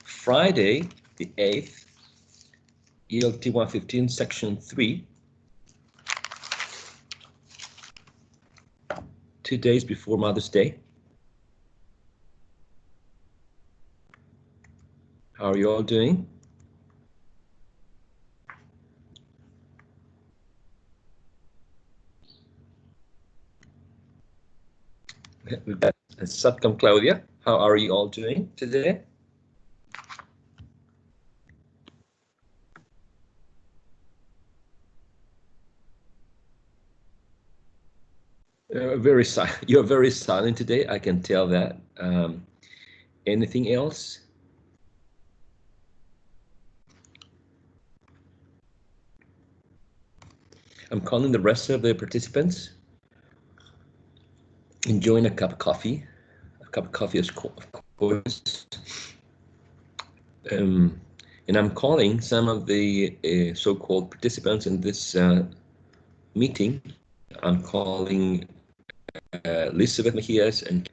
Friday, the 8th, ELT 115, section 3. 2 days before Mother's Day. How are you all doing? We've got Satcom Claudia. How are you all doing today? You're very silent today. I can tell that. Anything else? I'm calling the rest of the participants. Enjoying a cup of coffee. A cup of coffee, of course. And I'm calling some of the so-called participants in this meeting. I'm calling Elizabeth Mejias and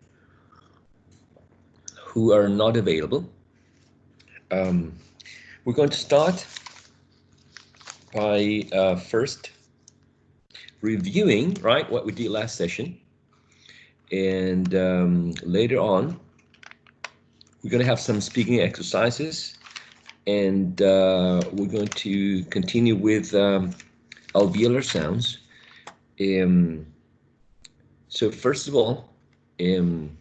who are not available. We're going to start by first reviewing, right, what we did last session. And later on, we're going to have some speaking exercises. And we're going to continue with alveolar sounds. So first of all, I'm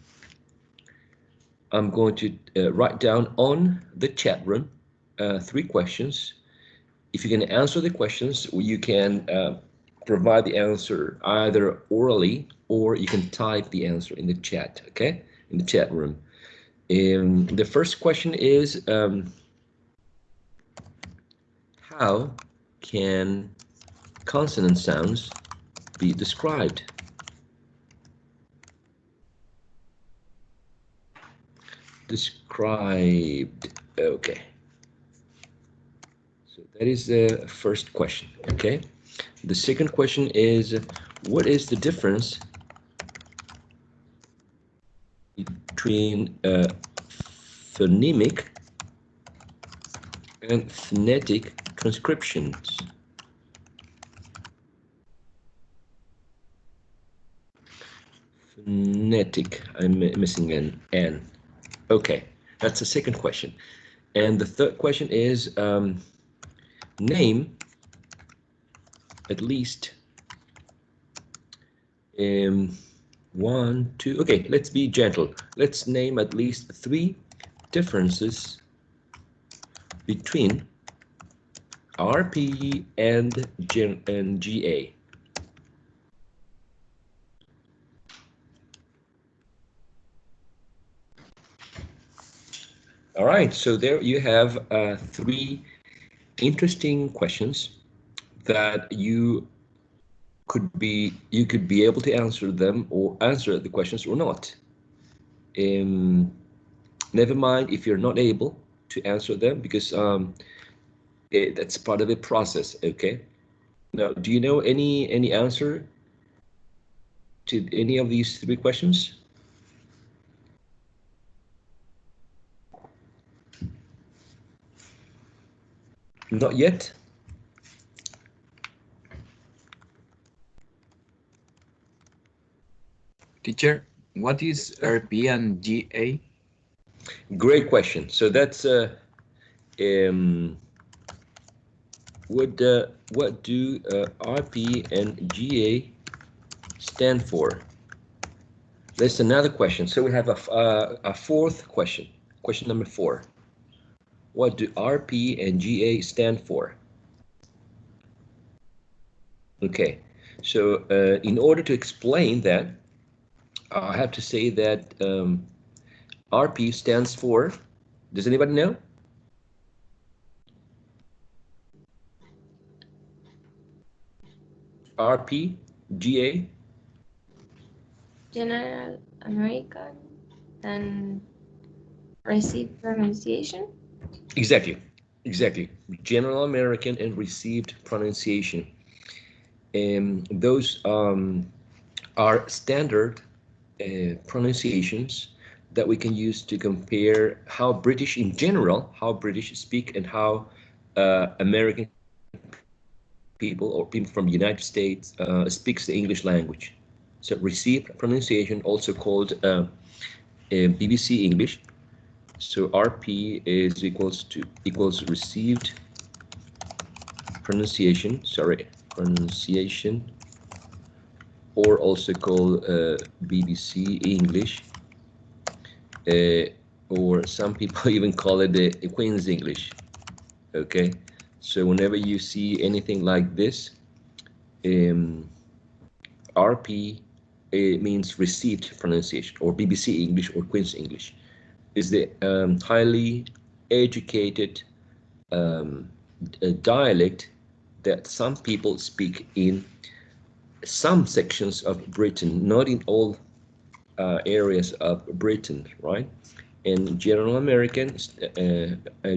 going to write down on the chat room 3 questions. If you can answer the questions, you can provide the answer either orally or you can type the answer in the chat, okay? In the chat room. The first question is, how can consonant sounds be described? Described, okay. So that is the first question, okay? The second question is, what is the difference between phonemic and phonetic transcriptions? Phonetic, I'm missing an N. Okay, that's the second question. And the third question is, name at least 1, 2, okay, let's be gentle. Let's name at least 3 differences between RP and GA. All right, so there you have 3 interesting questions that you could be able to answer them or answer the questions or not. Never mind if you're not able to answer them, because that's part of the process, okay? Now, do you know any answer to any of these 3 questions? Not yet? Teacher, what is RP and GA? Great question. So that's what do RP and GA stand for? That's another question. So we have a fourth question. Question number 4. What do RP and GA stand for? Okay. So in order to explain that, I have to say that RP stands for, does anybody know? RP, GA? General American and received pronunciation? Exactly. General American and received pronunciation. Those are standard pronunciations that we can use to compare how British in general, how British speak, and how American people or people from the United States speaks the English language. So received pronunciation, also called BBC English. So RP is equals received pronunciation, or also called BBC English, or some people even call it the Queen's English. Okay, so whenever you see anything like this, RP, it means received pronunciation, or BBC English or Queen's English, is the highly educated dialect that some people speak in some sections of Britain, not in all areas of Britain, right? And General American,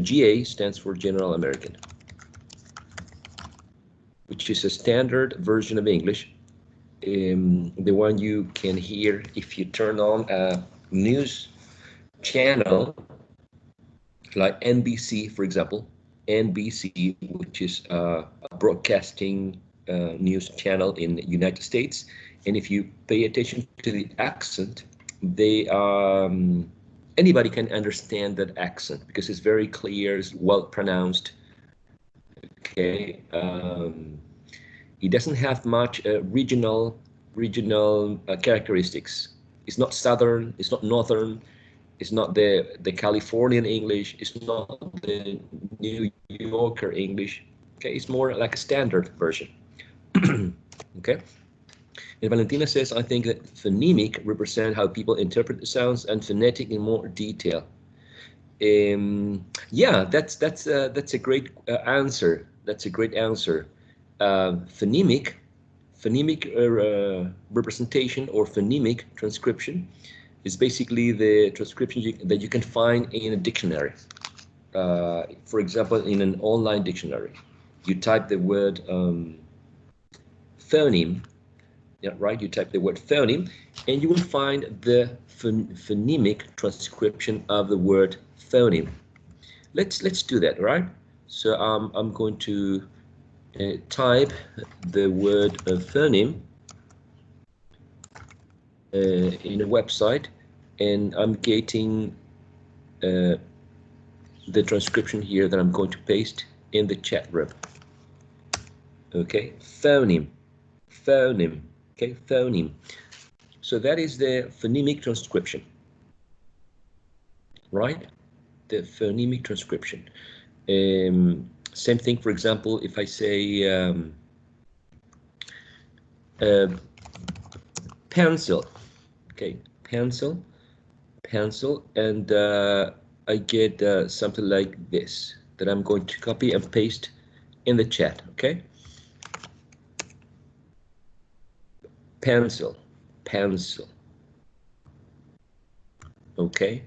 GA stands for General American, which is a standard version of English, the one you can hear if you turn on a news channel like NBC, for example. NBC, which is a broadcasting news channel in the United States. And if you pay attention to the accent, they anybody can understand that accent because it's very clear, it's well pronounced. Okay, it doesn't have much regional characteristics. It's not southern, it's not northern, it's not the Californian English, it's not the New Yorker English. Okay, it's more like a standard version. Okay. And Valentina says, I think that phonemic represent how people interpret the sounds, and phonetic in more detail. Yeah, that's a great answer. That's a great answer. Phonemic representation or phonemic transcription is basically the transcription that you can find in a dictionary. For example, in an online dictionary, you type the word phoneme. Yeah, right. You type the word phoneme, and you will find the phonemic transcription of the word phoneme. Let's do that, right? So I'm going to type the word phoneme in a website, and I'm getting the transcription here that I'm going to paste in the chat room. Okay, phoneme. Okay, phoneme. So that is the phonemic transcription, right? The phonemic transcription. Same thing, for example, if I say pencil, okay, pencil, and I get something like this that I'm going to copy and paste in the chat, okay? Pencil, okay?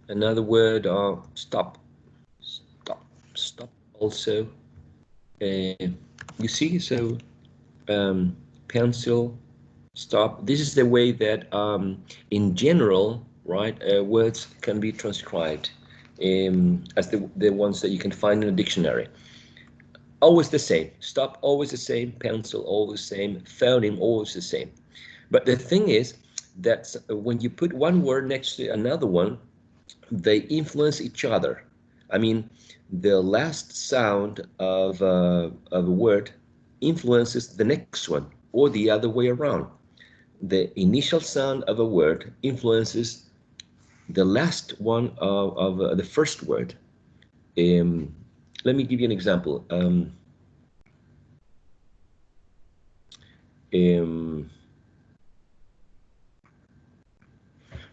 Another word, stop also. You see, so pencil, stop. This is the way that in general, right, words can be transcribed as the ones that you can find in a dictionary. Always the same. Stop, always the same. Pencil, always the same. Phoneme, always the same. But the thing is that when you put one word next to another one, they influence each other. I mean, the last sound of a word influences the next one, or the other way around. The initial sound of a word influences the last one of the first word. Let me give you an example.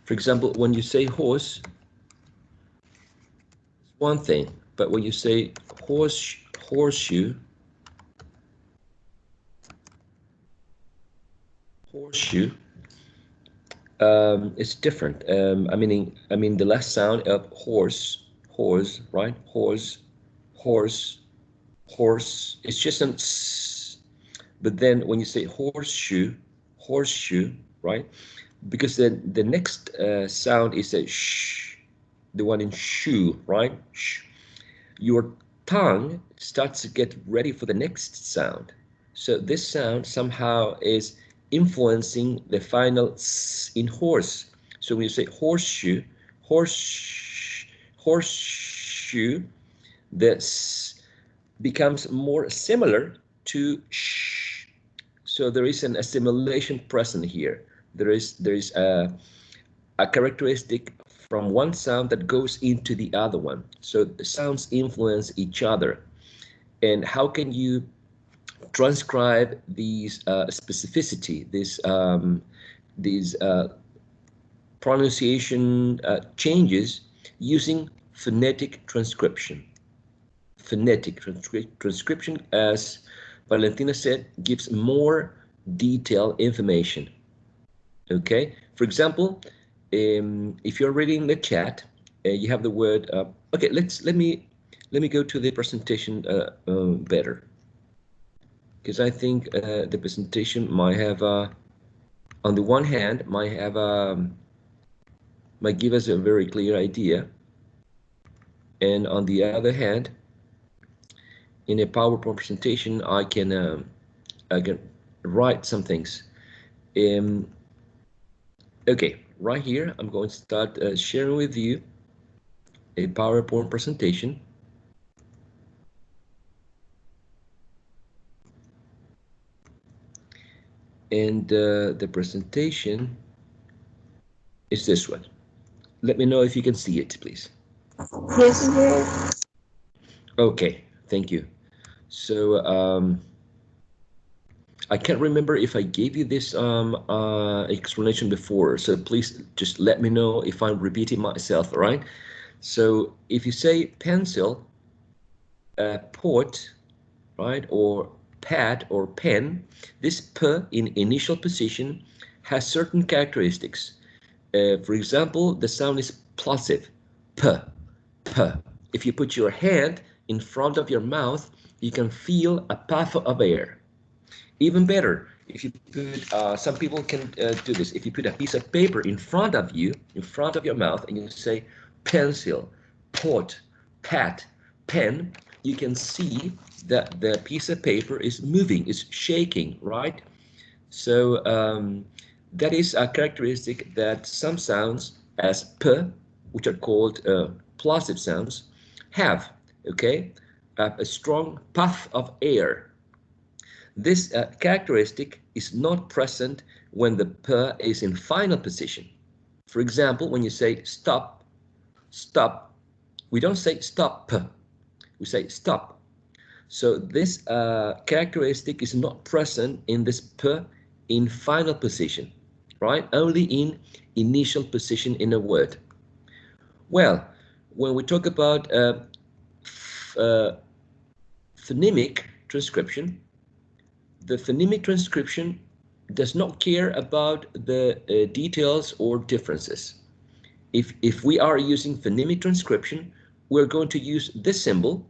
For example, when you say horse, it's one thing, but when you say horseshoe, it's different. I mean the last sound of horse, right? Horse. It's just an s. But then when you say horseshoe, right? Because the next sound is a sh, the one in shoe, right? Sh. Your tongue starts to get ready for the next sound. So this sound somehow is influencing the final s in horse. So when you say horseshoe, horse, horseshoe, the s becomes more similar to sh. So there is an assimilation present here. There is a characteristic from one sound that goes into the other one. So the sounds influence each other. And how can you transcribe these specificity, these pronunciation changes using phonetic transcription? Phonetic transcription, as Valentina said, gives more detailed information. Okay, for example, if you're reading the chat, you have the word. Okay, let me go to the presentation better, because I think the presentation might have, on the one hand, might give us a very clear idea, and on the other hand, in a PowerPoint presentation, I can write some things. Okay, right here, I'm going to start sharing with you a PowerPoint presentation. And the presentation is this one. Let me know if you can see it, please. Yes, sir. Okay, thank you. So I can't remember if I gave you this explanation before, so please just let me know if I'm repeating myself, all right? So if you say pencil, port, right, or pad or pen, this p in initial position has certain characteristics. For example, the sound is plosive, p, p. If you put your hand in front of your mouth, you can feel a puff of air. Even better, if you put, some people can do this. If you put a piece of paper in front of you, in front of your mouth, and you say pencil, pot, pad, pen, you can see that the piece of paper is moving, is shaking, right? So that is a characteristic that some sounds as p, which are called plosive sounds, have, okay? A strong puff of air. This characteristic is not present when the p is in final position. For example, when you say stop, stop, we don't say stop p, we say stop. So this characteristic is not present in this p in final position, right? Only in initial position in a word. Well, when we talk about phonemic transcription, the phonemic transcription does not care about the details or differences. If we are using phonemic transcription, we're going to use this symbol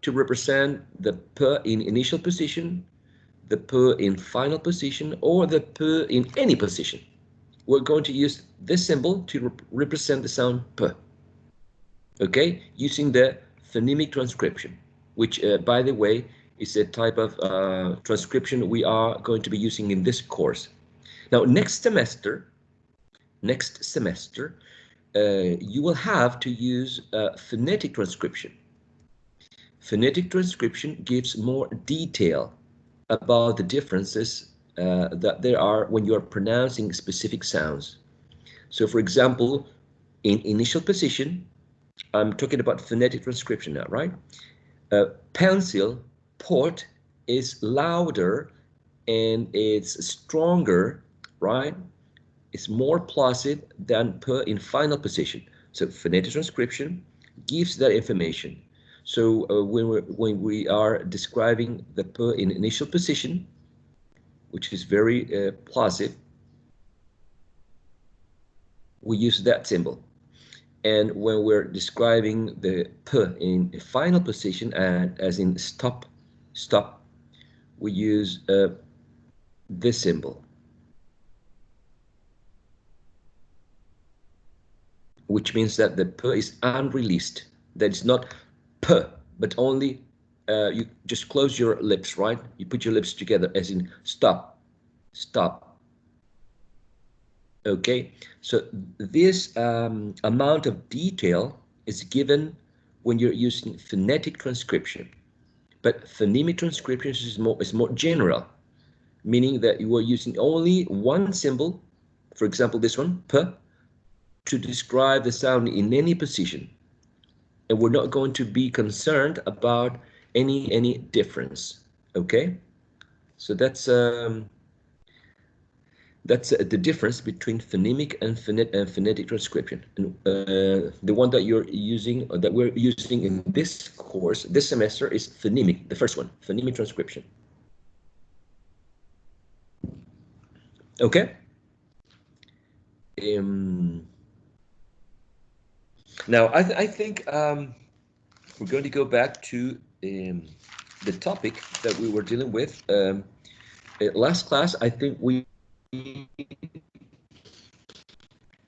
to represent the p in initial position, the p in final position, or the p in any position. We're going to use this symbol to represent the sound p. Okay, using the phonemic transcription, which, by the way, is a type of transcription we are going to be using in this course. Now, next semester, you will have to use phonetic transcription. Phonetic transcription gives more detail about the differences that there are when you are pronouncing specific sounds. So, for example, in initial position, I'm talking about phonetic transcription now, right? Pencil, port, is louder and it's stronger, right? It's more plosive than p in final position. So phonetic transcription gives that information. So when we are describing the p in initial position, which is very plosive, we use that symbol. And when we're describing the p in a final position, and as in stop, stop, we use this symbol. which means that the p is unreleased. That is not p, but only you just close your lips, right? You put your lips together as in stop, stop. Okay, so this amount of detail is given when you're using phonetic transcription, but phonemic transcription is more general, meaning that you are using only one symbol, for example, this one, p, to describe the sound in any position. And we're not going to be concerned about any difference, okay? So that's the difference between phonemic and phonetic transcription. And the one that you're using, or that we're using in this course, this semester, is phonemic, the first one, phonemic transcription. Okay? Now, I think we're going to go back to the topic that we were dealing with. Last class, I think we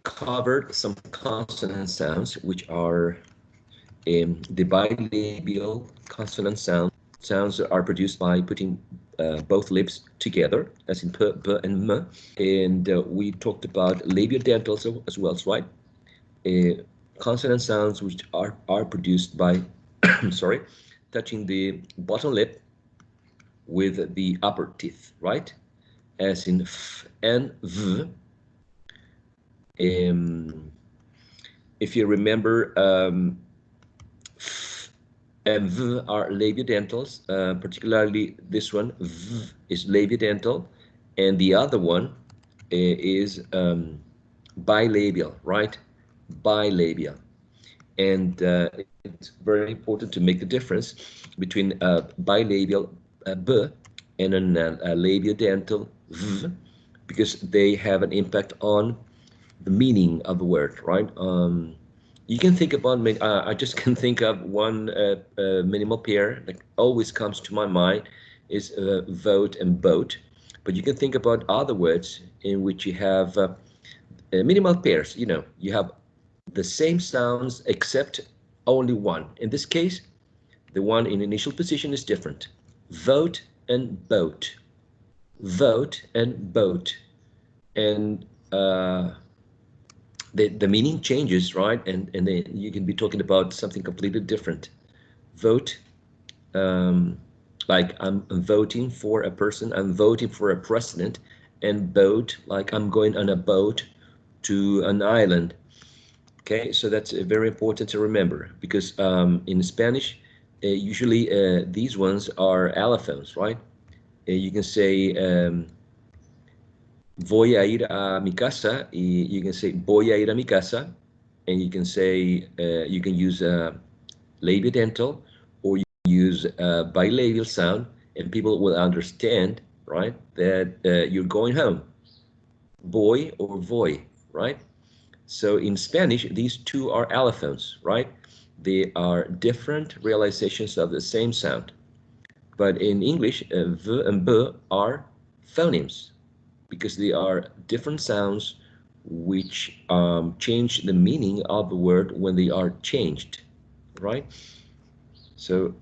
covered some consonant sounds, which are the bilabial consonant sounds are produced by putting both lips together, as in p, b, and m. And we talked about labiodentals as well, right? Consonant sounds which are produced by, sorry, touching the bottom lip with the upper teeth, right? As in f and v. If you remember, f and v are labiodentals, particularly this one, v is labiodental, and the other one is bilabial, right? Bilabial. And it's very important to make the difference between bilabial b and a labiodental v, because they have an impact on the meaning of the word, right? You can think about, I just can think of one minimal pair that always comes to my mind is vote and boat, but you can think about other words in which you have minimal pairs. You know, you have the same sounds except only one. In this case, the one in initial position is different. Vote and boat. Vote and boat. And the meaning changes, right? And then you can be talking about something completely different. Vote, like I'm voting for a person, I'm voting for a president, and boat, like I'm going on a boat to an island. Okay, so that's very important to remember, because in Spanish, usually these ones are allophones, right? You can say voy a ir a mi casa, you can say voy a ir a mi casa, and you can say, you can use labiodental, or you use bilabial sound, and people will understand, right, that you're going home. Voy or voy, right? So in Spanish, these two are allophones, right? They are different realizations of the same sound. But in English, v and b are phonemes, because they are different sounds which change the meaning of the word when they are changed, right? So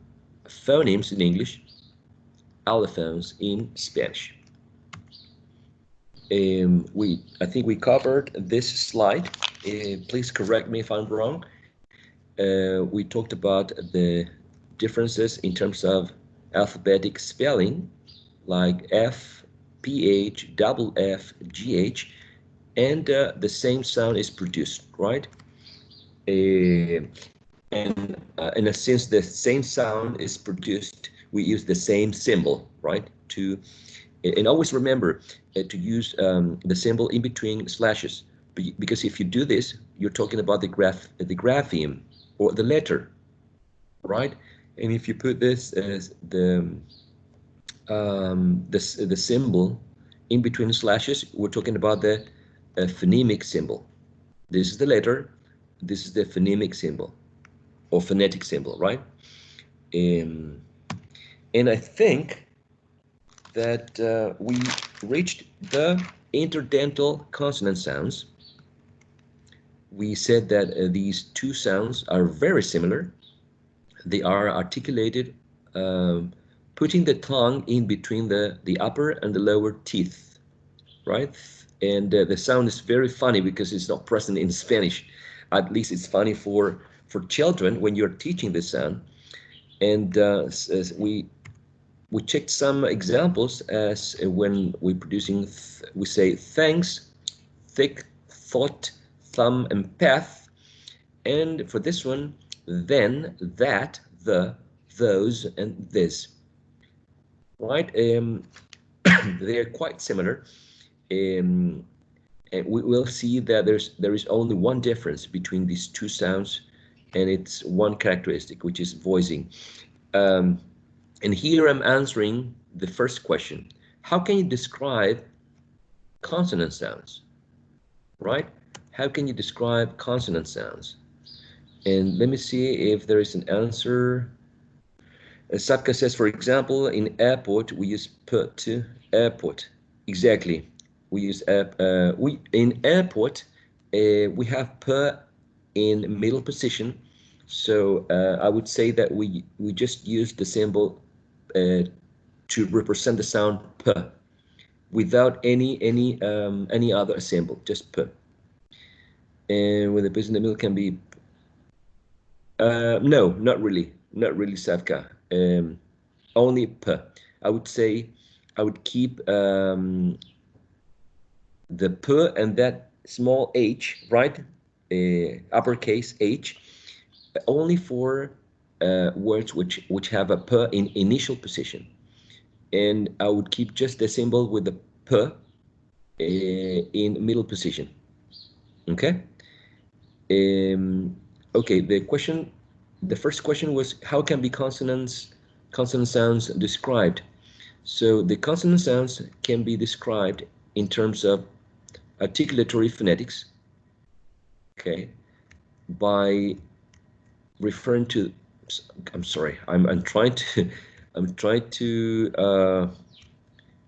phonemes in English, allophones in Spanish. I think we covered this slide. Please correct me if I'm wrong. We talked about the differences in terms of alphabetic spelling, like F, PH, double F, GH, and the same sound is produced, right? And in a sense, the same sound is produced, we use the same symbol, right? And always remember to use the symbol in between slashes, because if you do this, you're talking about the grapheme, or the letter, right? And if you put this as the symbol in between slashes, we're talking about the phonemic symbol. This is the letter, this is the phonemic symbol, or phonetic symbol, right? And I think that we reached the interdental consonant sounds. we said that these two sounds are very similar. They are articulated, putting the tongue in between the upper and the lower teeth, right? And the sound is very funny because it's not present in Spanish. At least it's funny for children when you're teaching this sound. And we checked some examples as when we're producing, we say thanks, thick, thought, thumb, and path. And for this one, then, that, the, those, and this. Right? They're quite similar. And we will see that there is only one difference between these two sounds, and it's one characteristic, which is voicing. And here I'm answering the first question. How can you describe consonant sounds? Right? How can you describe consonant sounds? And let me see if there is an answer. Sapka says, for example, in airport, we use p to airport. Exactly. We use in airport, we have p in middle position. So I would say that we just use the symbol to represent the sound p without any other symbol, just p. And when the person in the middle can be no, not really, Savka. Only p. I would say I would keep the p and that small h, right? Uppercase h, only for words which have a p in initial position, and I would keep just the symbol with the p in middle position. Okay. Okay, the first question was, how can be consonant sounds described? So the consonant sounds can be described in terms of articulatory phonetics, okay, by referring to, I'm sorry, I'm trying to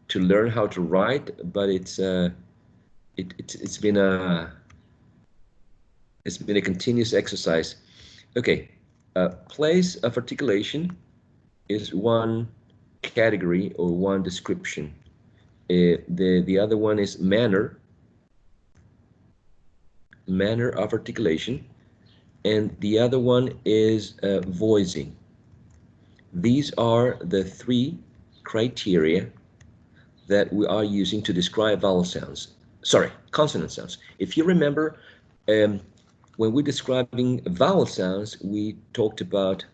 to learn how to write, but it's been a continuous exercise. Okay, place of articulation is one category or one description. The other one is manner of articulation, and the other one is voicing. These are the three criteria that we are using to describe vowel sounds. Sorry, consonant sounds. If you remember, when we're describing vowel sounds, we talked about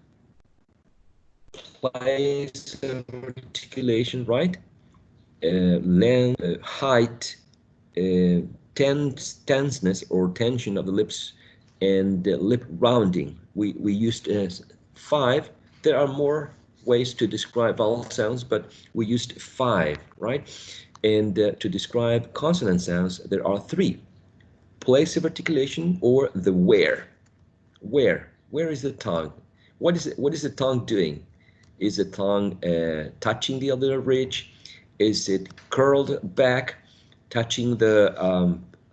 place of articulation, right? Length, height, tenseness or tension of the lips, and lip rounding. We used 5. There are more ways to describe vowel sounds, but we used 5, right? And to describe consonant sounds, there are 3. Place of articulation, or the where. Where is the tongue? What is the tongue doing? Is the tongue touching the alveolar ridge? Is it curled back, touching the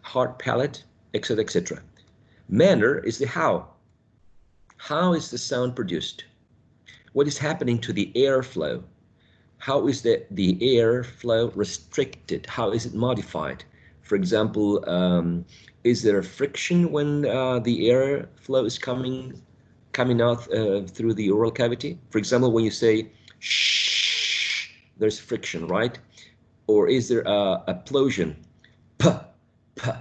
hard palate, etc., etc.? Manner is the how. How is the sound produced? What is happening to the airflow? How is the airflow restricted? How is it modified? For example, is there a friction when the airflow is coming out through the oral cavity? For example, when you say shh, there's friction, right? Or is there a plosion? P, p.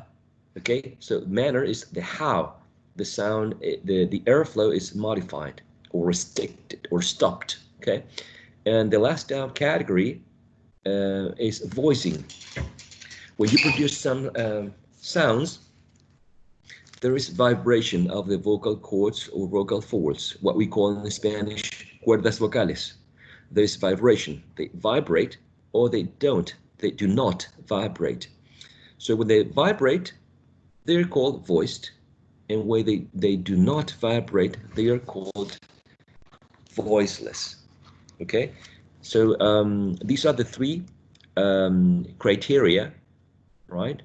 Okay, so manner is the how the sound, the airflow is modified or restricted or stopped. Okay, and the last category is voicing. When you produce some sounds, there is vibration of the vocal cords or vocal folds, what we call in Spanish cuerdas vocales. There is vibration. They vibrate or they don't. They do not vibrate. So when they vibrate, they're called voiced, and when they do not vibrate, they are called voiceless. Okay, so these are the 3 criteria, right?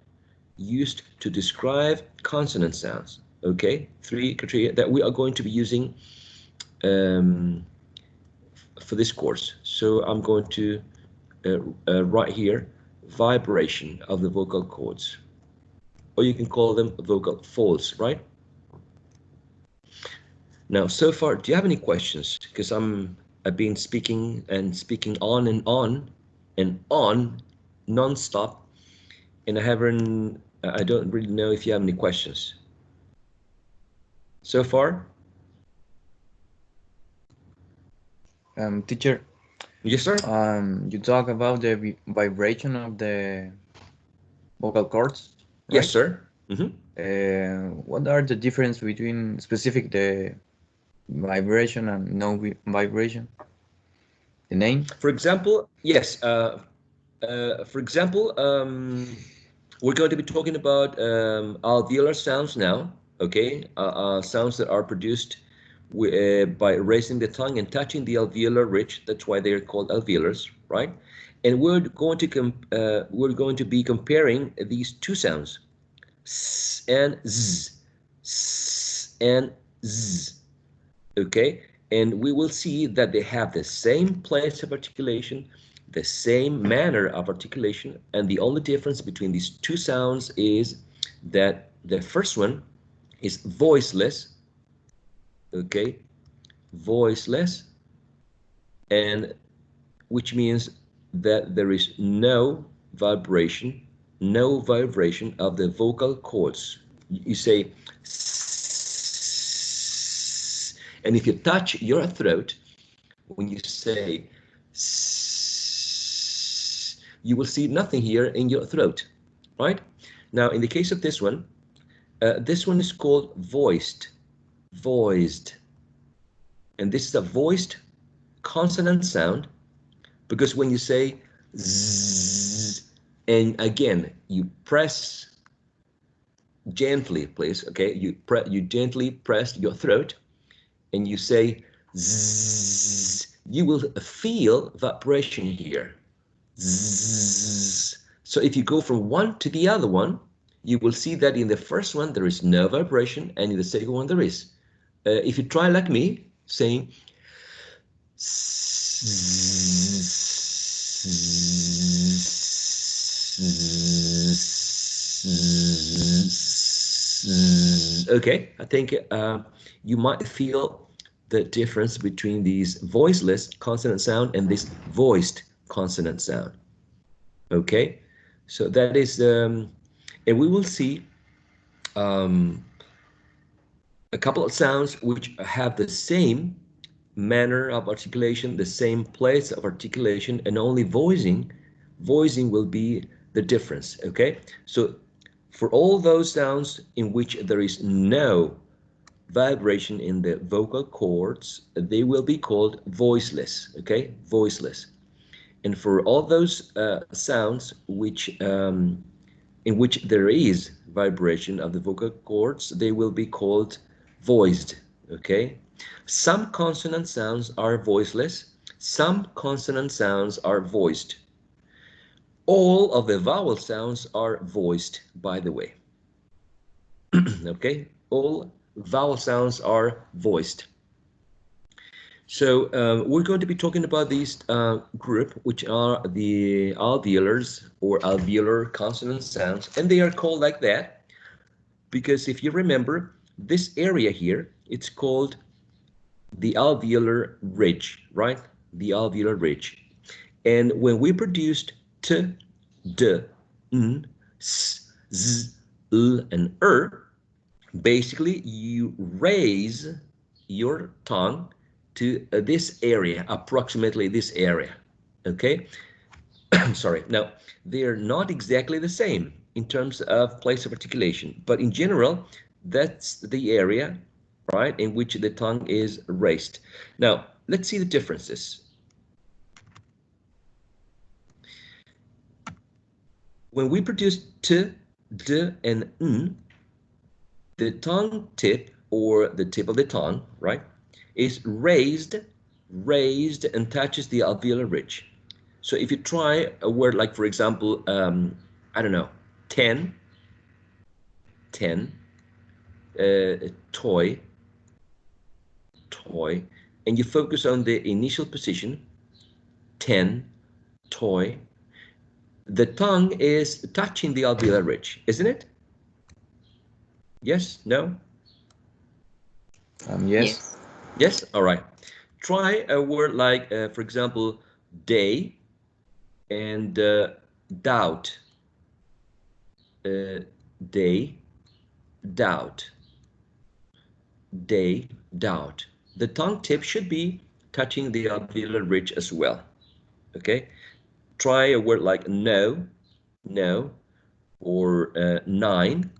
used to describe consonant sounds. Okay, 3 criteria that we are going to be using for this course. So I'm going to write here vibration of the vocal cords, or you can call them vocal folds, right? Now, so far, do you have any questions? Because I've been speaking and speaking on and on and on non-stop, and I don't really know if you have any questions. So far? Teacher, Yes, sir? you talk about the vibration of the vocal cords, Yes, right? sir. What are the difference between specific the vibration and no vibration? The name? For example, yes. For example, we're going to be talking about alveolar sounds now. Okay, sounds that are produced by raising the tongue and touching the alveolar ridge. That's why they're called alveolars, right? And we're going to be comparing these two sounds, s and z, s and z. Okay, and we will see that they have the same place of articulation, the same manner of articulation, and the only difference between these two sounds is that the first one is voiceless, okay, voiceless, and which means that there is no vibration of the vocal cords. You say S, and if you touch your throat when you say S, you will see nothing here in your throat, right? Now, in the case of this one is called voiced, and this is a voiced consonant sound, because when you say Z, and again you press gently, please, okay, you gently press your throat and you say Z, you will feel vibration here. Z. So if you go from one to the other one, you will see that in the first one there is no vibration, and in the second one there is. If you try like me, saying okay, I think you might feel the difference between these voiceless consonant sound and this voiced consonant sound. Okay, so that is, and we will see a couple of sounds which have the same manner of articulation, the same place of articulation, and only voicing will be the difference. Okay, so for all those sounds in which there is no vibration in the vocal cords, they will be called voiceless. Okay, voiceless. And for all those sounds which in which there is vibration of the vocal cords, they will be called voiced. Okay, some consonant sounds are voiceless, some consonant sounds are voiced. All of the vowel sounds are voiced, by the way. Okay, all vowel sounds are voiced. So we're going to be talking about these group, which are the alveolars or alveolar consonant sounds, and they are called like that because if you remember this area here, it's called the alveolar ridge, right? The alveolar ridge. And when we produced t, d, n, s, z, l, and basically you raise your tongue to this area, approximately this area, okay? Sorry. Now, they're not exactly the same in terms of place of articulation, but in general, that's the area, right, in which the tongue is raised. Now, let's see the differences. When we produce t, d, and n, the tongue tip, or the tip of the tongue, right, is raised and touches the alveolar ridge. So if you try a word like, for example, I don't know, 10, 10, toy, toy, and you focus on the initial position, 10, toy, the tongue is touching the alveolar ridge, isn't it? Yes, no? Yes. Yes, all right. Try a word like, for example, day and doubt. Day, doubt. Day, doubt. The tongue tip should be touching the alveolar ridge as well. Okay? Try a word like no, no, or 9.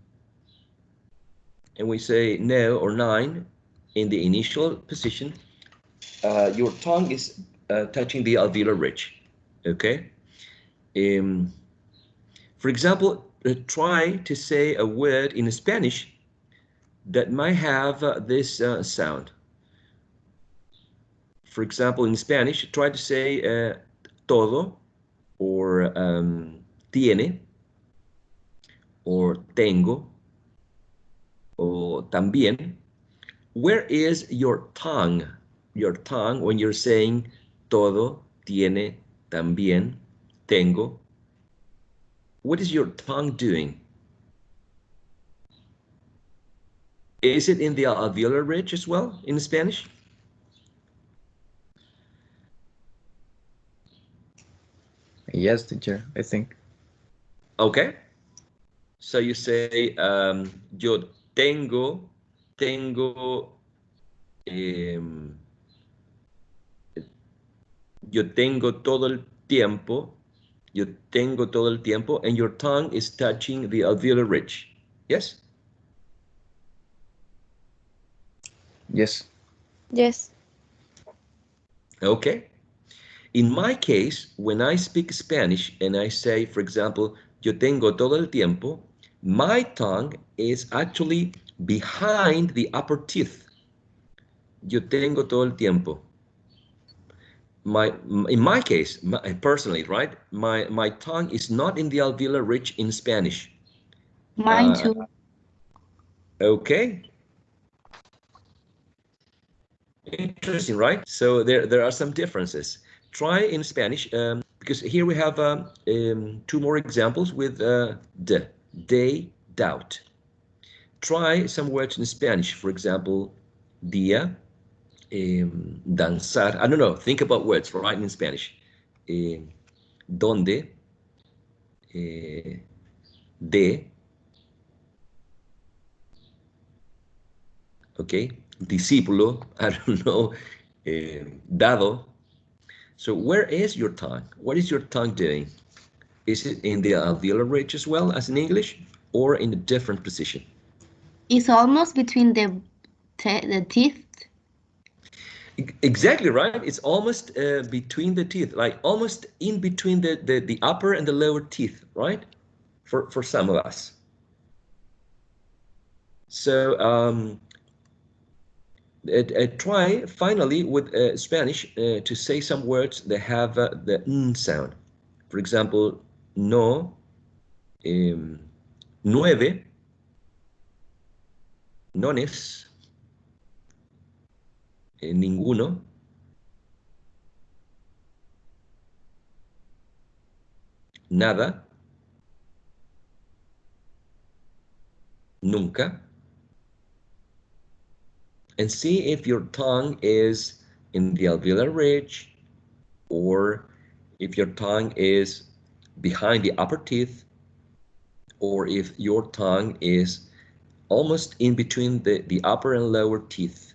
And we say no or 9 in the initial position. Your tongue is touching the alveolar ridge. Okay? For example, try to say a word in Spanish that might have this sound. For example, in Spanish, try to say todo or tiene or tengo or también. Where is your tongue? Your tongue when you're saying todo, tiene, también, tengo. What is your tongue doing? Is it in the alveolar ridge as well in Spanish? Yes, teacher, I think. Okay. So you say, yo tengo, yo tengo todo el tiempo, yo tengo todo el tiempo, and your tongue is touching the alveolar ridge. Yes? Yes. Yes. Okay. In my case, when I speak Spanish and I say, for example, yo tengo todo el tiempo, my tongue is actually behind the upper teeth. Yo tengo todo el tiempo. In my case, personally, right? My tongue is not in the alveolar ridge in Spanish. Mine too. Okay. Interesting, right? So there are some differences. Try in Spanish, because here we have 2 more examples with de, they, doubt. Try some words in Spanish, for example, día, danzar. I don't know, think about words, right, in Spanish. Donde, de, okay, discípulo, I don't know, dado. So where is your tongue? What is your tongue doing? Is it in the alveolar ridge as well as in English, or in a different position? It's almost between the teeth. Exactly right. It's almost between the teeth, like almost in between the upper and the lower teeth, right? For some of us. So try finally with Spanish to say some words that have the n sound. For example, no, nueve, nones, ninguno, nada, nunca. And see if your tongue is in the alveolar ridge or if your tongue is behind the upper teeth or if your tongue is almost in between the upper and lower teeth.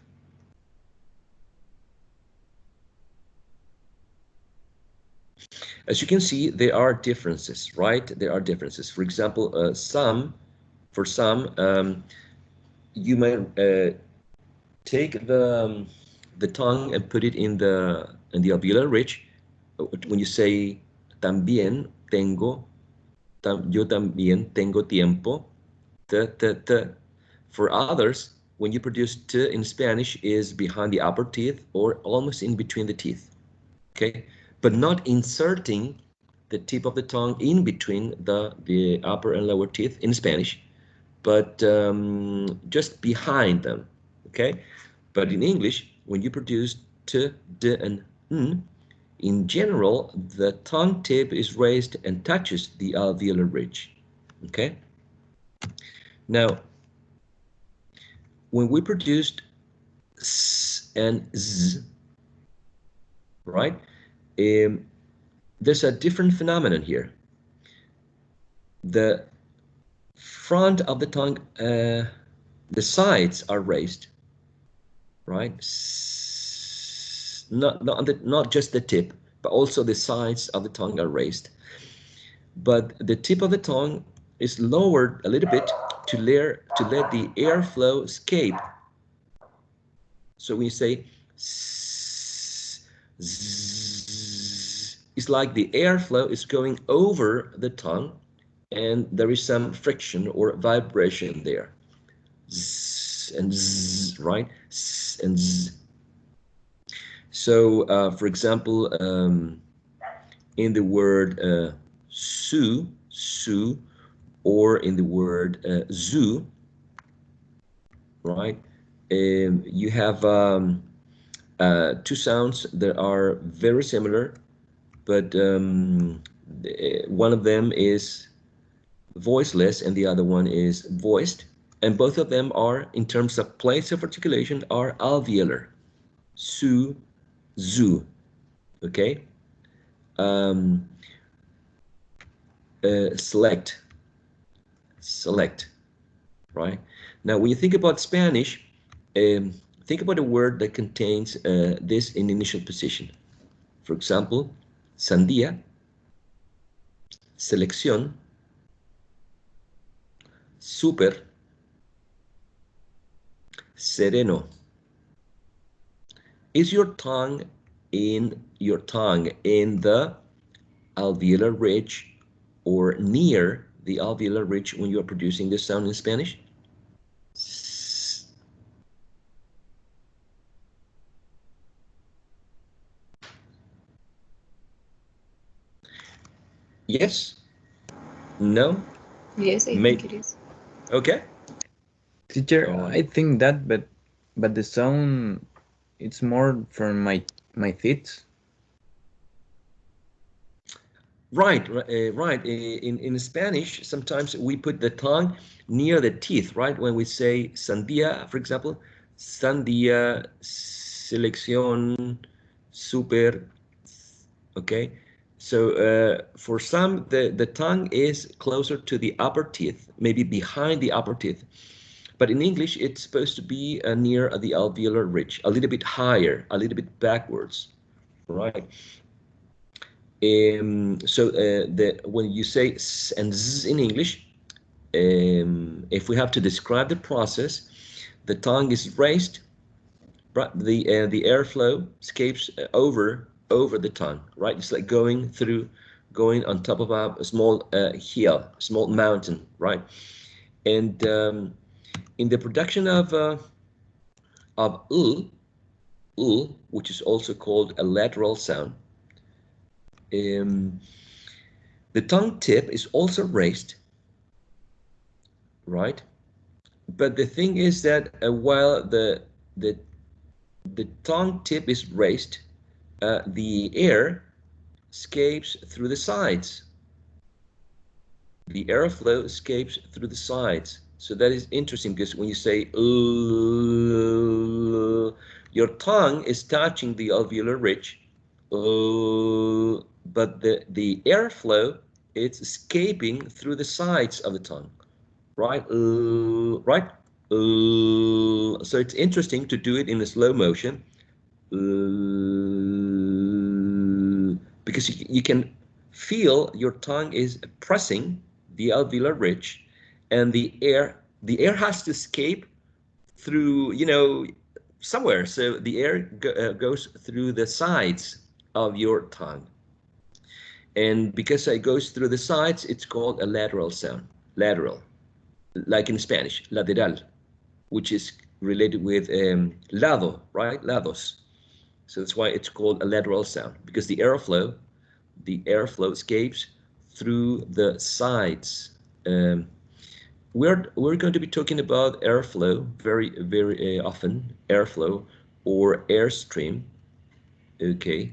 As you can see, there are differences, right? There are differences. For example, for some, you might take the tongue and put it in the alveolar ridge. When you say también tengo, yo también tengo tiempo, te. For others, when you produce t in Spanish is behind the upper teeth or almost in between the teeth, okay? But not inserting the tip of the tongue in between the upper and lower teeth in Spanish, but just behind them, okay? But in English, when you produce t, d, and n, in general, the tongue tip is raised and touches the alveolar ridge, okay? Now, when we produced s and z, right, there's a different phenomenon here. The front of the tongue, the sides are raised, right? Not just the tip, but also the sides of the tongue are raised. But the tip of the tongue is lowered a little bit to let the airflow escape. So when you say it's like the airflow is going over the tongue, and there is some friction or vibration there. Z and z, right? S and z. So, for example, in the word su, or in the word zoo, right? You have two sounds that are very similar, but one of them is voiceless and the other one is voiced. And both of them are, in terms of place of articulation, are alveolar. Su, zoo, okay? Select, right? Now, when you think about Spanish, think about a word that contains this in initial position. For example, sandía, selección, súper, sereno. Is your tongue in the alveolar ridge or near the alveolar ridge when you are producing this sound in Spanish? Yes? No? Yes, I think it is. Okay. Teacher, I think that, but the sound, it's more from my teeth. Right. In Spanish, sometimes we put the tongue near the teeth, right? When we say sandía, for example, sandía, selección, super, okay? So for some, the tongue is closer to the upper teeth, maybe behind the upper teeth. But in English, it's supposed to be near the alveolar ridge, a little bit higher, a little bit backwards, right? So when you say s and z in English, if we have to describe the process, the tongue is raised, the airflow escapes over the tongue, right? It's like going on top of a small hill, small mountain, right? And in the production of which is also called a lateral sound, the tongue tip is also raised, right? But the thing is that while the tongue tip is raised, the air escapes through the sides. The airflow escapes through the sides. So that is interesting, because when you say your tongue is touching the alveolar ridge, but the airflow, it's escaping through the sides of the tongue, right? Right? So it's interesting to do it in a slow motion, because you can feel your tongue is pressing the alveolar ridge, and the air has to escape through, somewhere. So the air goes through the sides of your tongue, and because it goes through the sides, it's called a lateral sound. Lateral, like in Spanish, lateral, which is related with lado, right? Lados. So that's why it's called a lateral sound, because the airflow escapes through the sides we're going to be talking about airflow very often, airflow or airstream. Okay,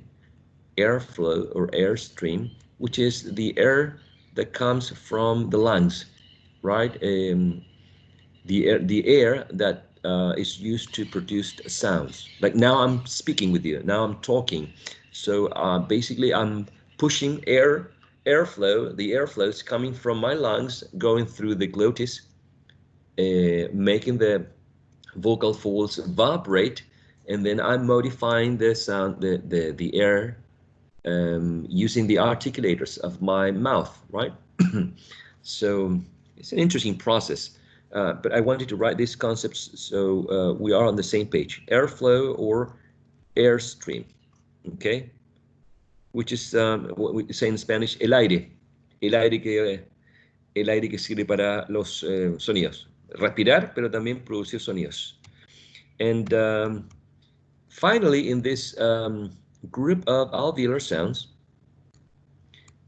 airflow or airstream, which is the air that comes from the lungs, right? The air that is used to produce sounds. Like now I'm speaking with you. Now I'm talking. So basically, I'm pushing airflow. The airflow is coming from my lungs, going through the glottis, making the vocal folds vibrate, and then I'm modifying the sound, the air, using the articulators of my mouth, right? So it's an interesting process, but I wanted to write these concepts so we are on the same page. Airflow or airstream, okay? Which is what we say in Spanish, el aire que sirve para los sonidos. Respirar, pero también producir sonidos. And finally, in this group of alveolar sounds,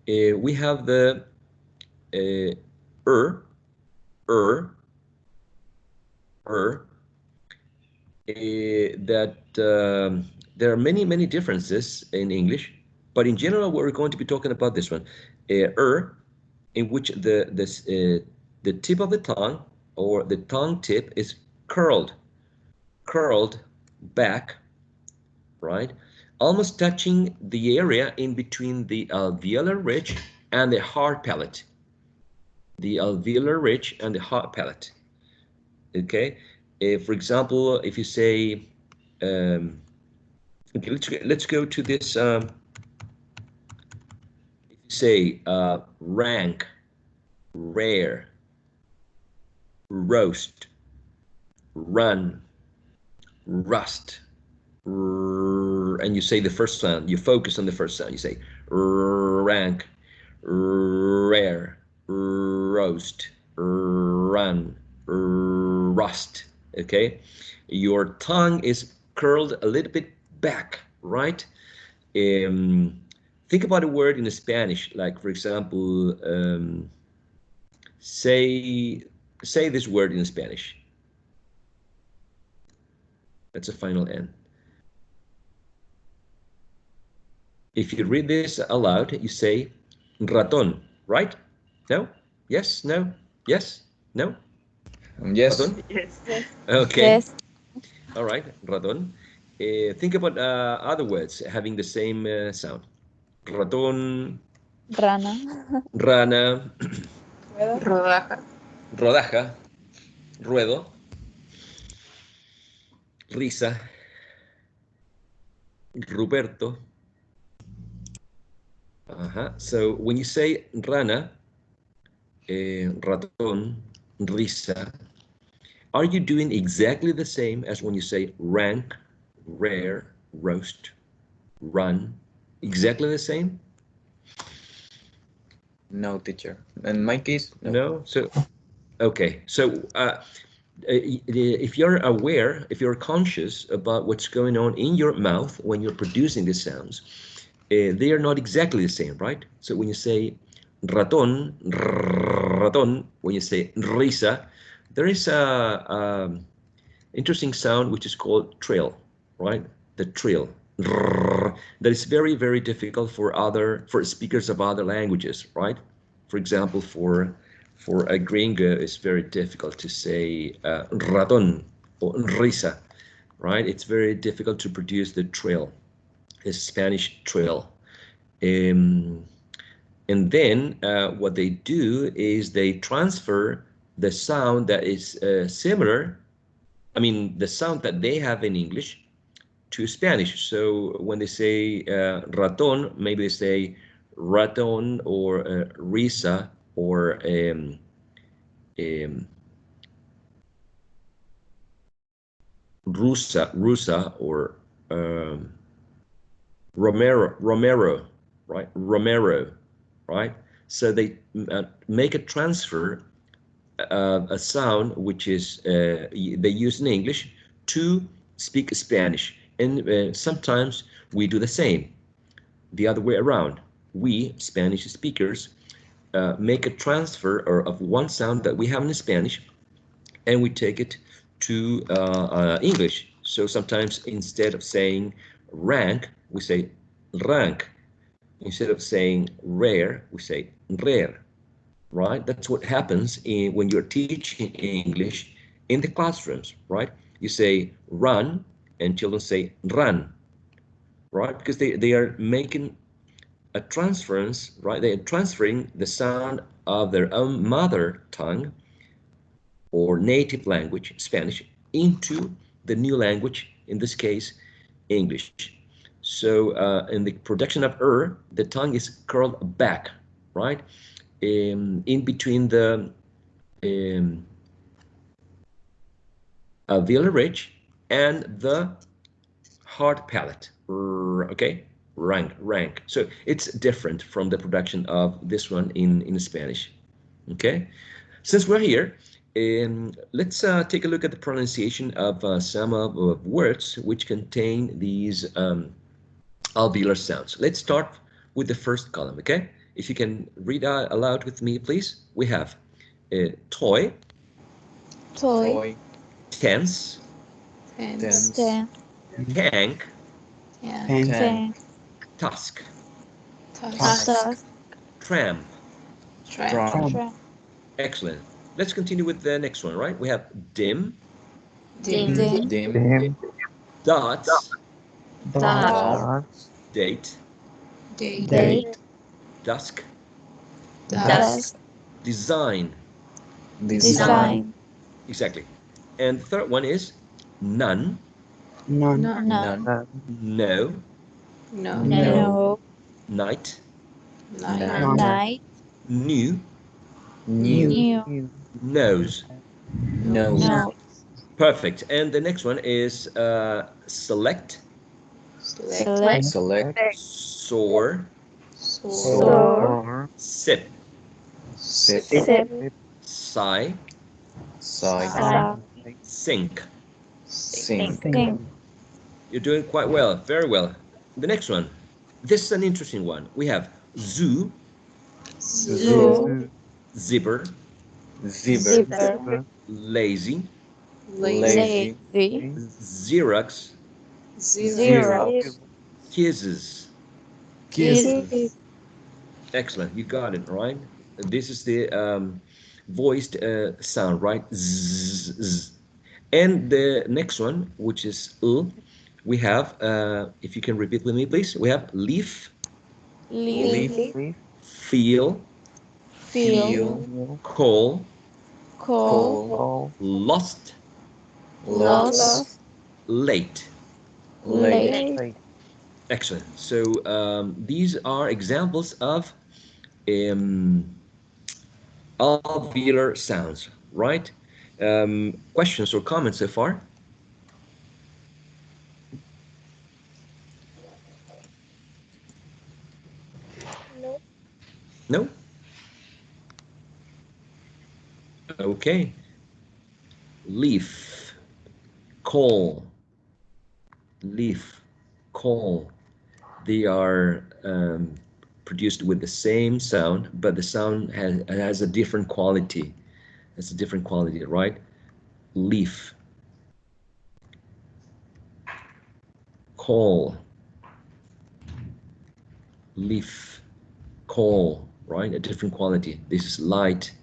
we have the er, that there are many differences in English, but in general, we're going to be talking about this one, in which the tip of the tongue or the tongue tip is curled back, right? Almost touching the area in between the alveolar ridge and the hard palate. The alveolar ridge and the hard palate. Okay. For example, if you say, okay, let's go to this. If you say rank, rare, roast, run, rust, and you say the first sound, you focus on the first sound, you say rank, rare, roast, run, rust. Okay, your tongue is curled a little bit back, right? Think about a word in Spanish, like for example, say this word in Spanish. That's a final N. If you read this aloud, you say ratón, right? No? Yes? No? Yes? No? Yes. Ratón? Yes. Okay. Yes. All right, ratón. Think about other words having the same sound. Ratón, Rana. rana, Rodaja. rodaja, ruedo, risa, Ruberto. So when you say rana, ratón, risa, are you doing exactly the same as when you say rank, rare, roast, run? Exactly the same? No, teacher. In my case, no. No? So, okay. So if you're aware, if you're conscious about what's going on in your mouth when you're producing the sounds, they are not exactly the same, right? So when you say ratón, ratón, when you say risa, there is a interesting sound which is called trill, right? The trill. That is very difficult for speakers of other languages, right? For example, for a gringo, it's very difficult to say ratón or risa, right? It's very difficult to produce the trill, the Spanish trill. And then what they do is they transfer the sound that is similar, I mean, the sound that they have in English to Spanish. So when they say ratón, maybe they say ratón or risa or rusa or Romero, right? Romero, right? So they make a transfer, a sound which is they use in English to speak Spanish, and sometimes we do the same, the other way around. We Spanish speakers make a transfer of one sound that we have in Spanish, and we take it to English. So sometimes instead of saying rank, we say rank. Instead of saying rare, we say rare, right? That's what happens when you're teaching English in the classrooms, right? You say run, and children say run, right? Because they are making a transference, right? They are transferring the sound of their own mother tongue or native language, Spanish, into the new language, in this case, English. So in the production of the tongue is curled back, right? In between the alveolar ridge and the hard palate, okay? Rank. So it's different from the production of this one in Spanish, okay? Since we're here, let's take a look at the pronunciation of some of words which contain these alveolar sounds. Let's start with the first column, okay? If you can read out aloud with me, please. We have toy, tense, tank, tusk, tramp. Excellent. Let's continue with the next one, right? We have dim, dots, date, dusk, design. Exactly. And the third one is none, no, night, new, nose. Perfect. And the next one is select, soar, sip, sigh, sink. You're doing quite well, very well. The next one, this is an interesting one. We have zoo, zipper, lazy, Xerox, kisses. Excellent, you got it, right? This is the voiced sound, right? Z. And the next one, which is we have, if you can repeat with me, please, we have leaf, feel, call, lost, late. Excellent. So these are examples of alveolar sounds, right? Questions or comments so far? No? Okay. Leaf, call, leaf, call. They are produced with the same sound, but the sound has a different quality. It's a different quality, right? Leaf, call, leaf, call, right? A different quality. This is light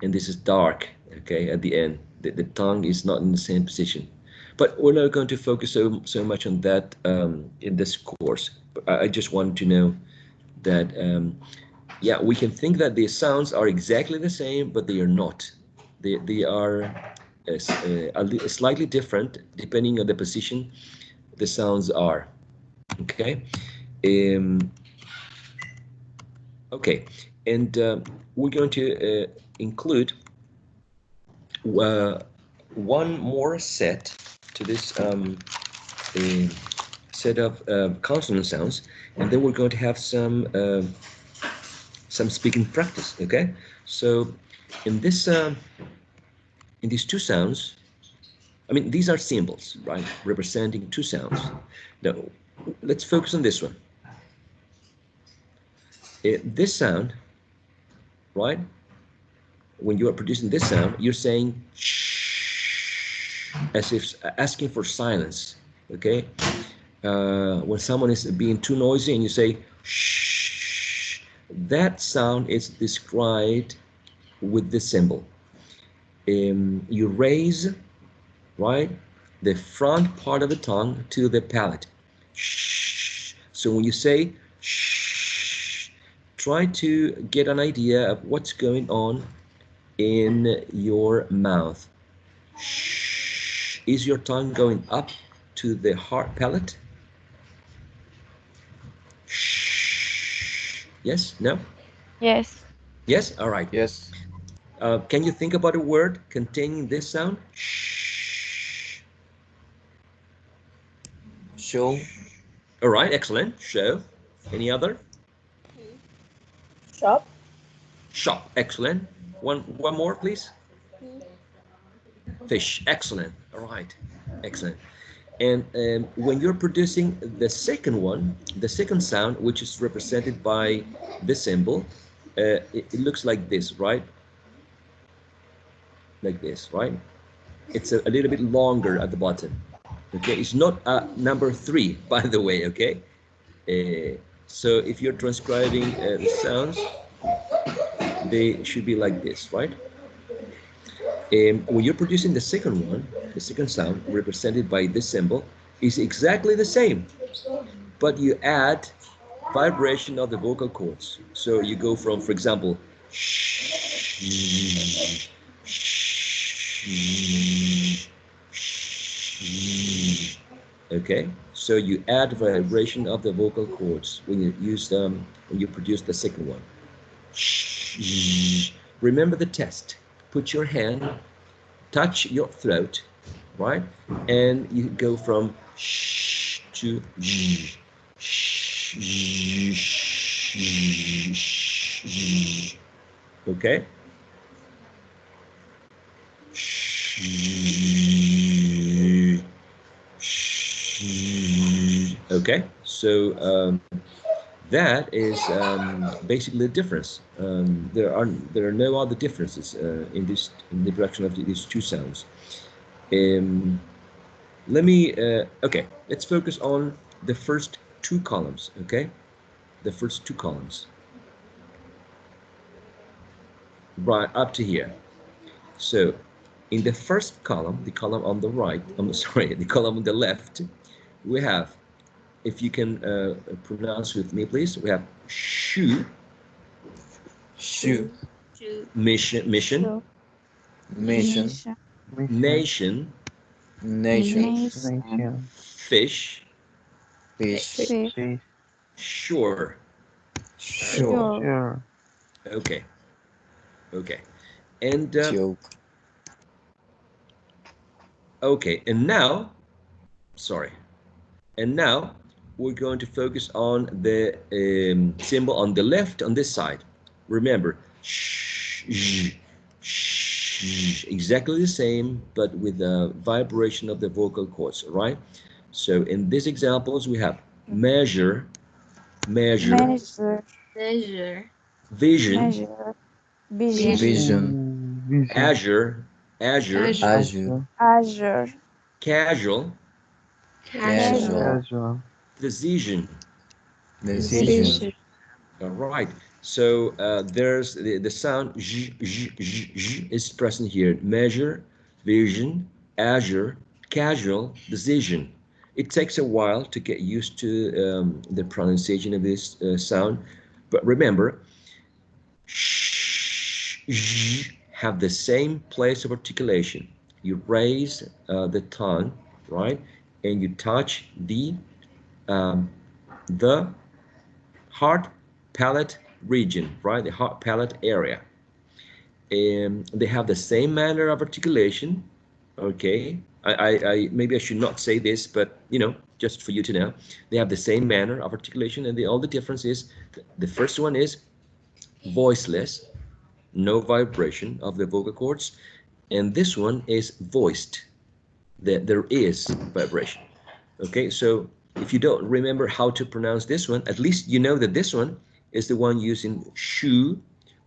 and this is dark, okay, at the end. The tongue is not in the same position. But we're not going to focus so much on that in this course. But I just wanted to know that, yeah, we can think that the sounds are exactly the same, but they are not. They are slightly different depending on the position the sounds are. Okay. Okay, and we're going to include one more set to this set of consonant sounds, and then we're going to have some speaking practice. Okay, so in this in these two sounds, I mean, these are symbols, right, representing two sounds. Now, let's focus on this one. This sound right? When you are producing this sound, you're saying shh, as if asking for silence, okay? When someone is being too noisy and you say shh, that sound is described with this symbol. You raise, right, the front part of the tongue to the palate. Shh. So when you say shh, try to get an idea of what's going on in your mouth. Shh. Is your tongue going up to the hard palate? Shh. Yes? No? Yes. Yes? All right. Yes. Can you think about a word containing this sound? Shh. Show. All right, excellent. Show. Any other? Shop. Shop. Excellent. One more, please. Fish. Excellent. All right. Excellent. And when you're producing the second one, the second sound, which is represented by this symbol, it looks like this, right? Like this, right? It's a little bit longer at the bottom. Okay, it's not number 3, by the way, okay? So if you're transcribing the sounds, they should be like this, right? When you're producing the second one, the second sound represented by this symbol is exactly the same, but you add vibration of the vocal cords. So you go from, for example, shh, shh, shh. Okay, so you add vibration of the vocal cords when you use them, when you produce the second one. Shh. Remember the test. Put your hand, touch your throat, right? And you go from shh to shh. Okay? Okay, so that is basically the difference. There are no other differences in the direction of these two sounds. Let me okay. Let's focus on the first two columns. Okay, the first two columns, right up to here. So, in the first column, the column on the right, I'm sorry, the column on the left, we have, if you can pronounce with me, please, we have shoe, Shoe. mission, Mission. nation, Nation. fish, Fish. shore. Sure. Okay, okay, and Joke. okay, and now, sorry, and now we're going to focus on the symbol on the left on this side. Remember, exactly the same, but with the vibration of the vocal cords, right? So in these examples, we have measure, Measure. vision, Vision. azure, Azure. casual, Casual. decision. Decision. All right. So there's the sound is present here. Measure, vision, azure, casual, decision. It takes a while to get used to the pronunciation of this sound, but remember, have the same place of articulation. You raise the tongue, right, and you touch the hard palate region, right, the hard palate area. They have the same manner of articulation. Okay, I maybe I should not say this, but you know, just for you to know, they have the same manner of articulation, and the only difference is the first one is voiceless, no vibration of the vocal cords, and this one is voiced, that there is vibration. Okay, so if you don't remember how to pronounce this one, at least you know that this one is the one using shoe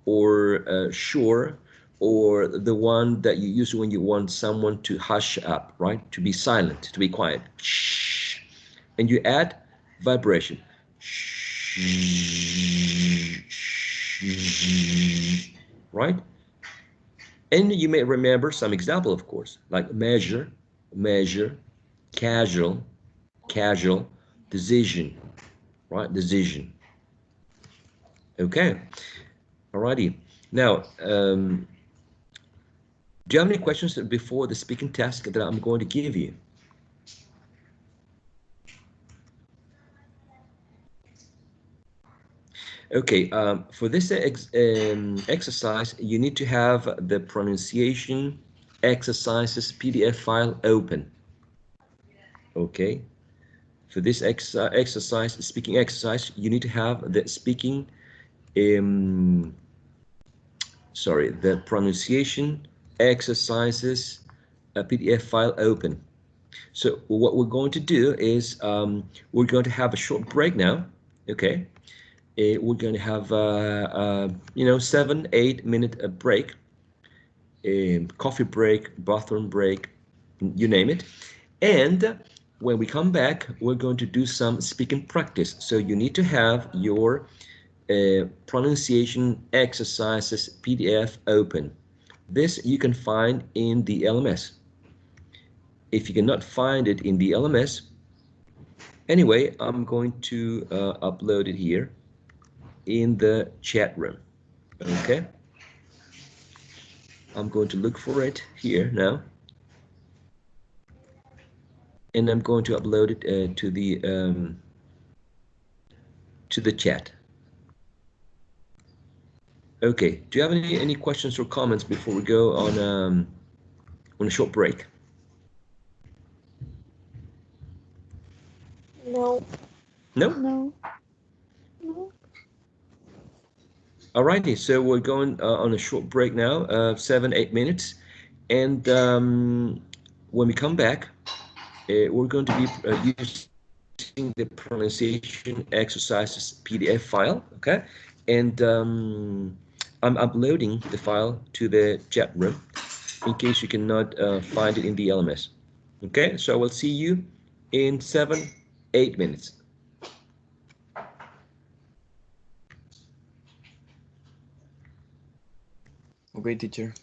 or sure, or the one that you use when you want someone to hush up, right? To be silent, to be quiet. Shh. And you add vibration. Right? And you may remember some example, of course, like measure, measure, casual, casual, decision, right? Decision. Okay. Alrighty. Now, do you have any questions before the speaking task that I'm going to give you? Okay, for this exercise, you need to have the pronunciation exercises PDF file open. Okay, for this exercise, speaking exercise, you need to have the speaking, the pronunciation exercises PDF file open. So what we're going to do is we're going to have a short break now. Okay. We're going to have, 7-8 minute break, coffee break, bathroom break, you name it. And when we come back, we're going to do some speaking practice. So you need to have your pronunciation exercises PDF open. This you can find in the LMS. If you cannot find it in the LMS, anyway, I'm going to upload it here in the chat room. Okay, I'm going to look for it here now, and I'm going to upload it to the chat. Okay, do you have any questions or comments before we go on a short break? No. No? No. No. Alrighty, so we're going on a short break now, 7-8 minutes, and when we come back, we're going to be using the pronunciation exercises PDF file, okay? And I'm uploading the file to the chat room in case you cannot find it in the LMS. Okay, so I will see you in 7-8 minutes. Okay, teacher.